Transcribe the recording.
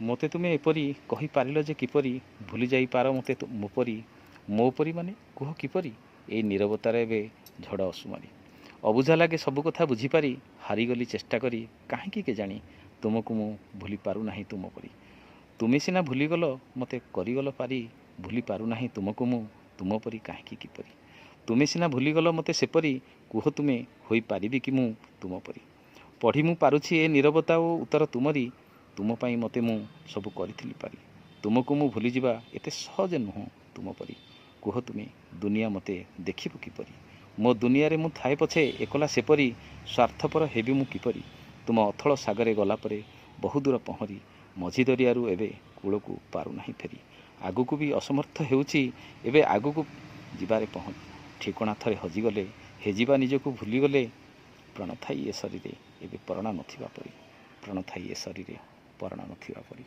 ମୋତେ ତୁମେ ଏପରି କହିପାରିଲ ଯେ କିପରି ଭୁଲି ଯାଇପାର ମୋତେ ମୋପରି ମୋପରି ମାନେ କୁହ କିପରି ଏଇ ନୀରବତାରେ ଏବେ ଝଡ଼ ଅସୁମାରି ଅବୁଝା ଲାଗେ ସବୁ କଥା ବୁଝିପାରି ହାରିଗଲି ଚେଷ୍ଟା କରି କାହିଁକି କେଜାଣି ତୁମକୁ ମୁଁ ଭୁଲି ପାରୁନାହିଁ ତୁମ ପରି ତୁମେ ସିନା ଭୁଲିଗଲ ମୋତେ କରିଗଲ ପାରି ଭୁଲି ପାରୁନାହିଁ ତୁମକୁ ମୁଁ ତୁମ ପରି କାହିଁକି କିପରି ତୁମେ ସିନା ଭୁଲିଗଲ ମୋତେ ସେପରି କୁହ ତୁମେ ହୋଇପାରିବି କି ମୁଁ ତୁମ ପରି ପଢ଼ି ମୁଁ ପାରୁଛି ଏ ନୀରବତା ଓ ଉତ୍ତର ତୁମରି ତୁମ ପାଇଁ ମୋତେ ମୁଁ ସବୁ କରିଥିଲି ପାରି ତୁମକୁ ମୁଁ ଭୁଲିଯିବା ଏତେ ସହଜ ନୁହଁ ତୁମ ପରି କୁହ ତୁମେ ଦୁନିଆ ମୋତେ ଦେଖିବ କିପରି ମୋ ଦୁନିଆରେ ମୁଁ ଥାଏ ପଛେ ଏକଲା ସେପରି ସ୍ୱାର୍ଥପର ହେବି ମୁଁ କିପରି ତୁମ ଅଥଳ ସାଗରେ ଗଲା ପରେ ବହୁ ଦୂର ପହଁରି ମଝି ଦରିଆରୁ ଏବେ କୂଳକୁ ପାରୁନାହିଁ ଫେରି ଆଗକୁ ବି ଅସମର୍ଥ ହେଉଛି ଏବେ ଆଗକୁ ଯିବାରେ ପହଁରି ଠିକଣା ଥରେ ହଜିଗଲେ ହେଯିବା ନିଜକୁ ଭୁଲିଗଲେ ପ୍ରାଣ ଥାଇ ଏ ଶରୀରେ ଏବେ ପରଣା ନଥିବା ପରି ପ୍ରାଣ ଥାଇ ଏ ଶରୀରେ ପରଣା ନଥିବା ପରି।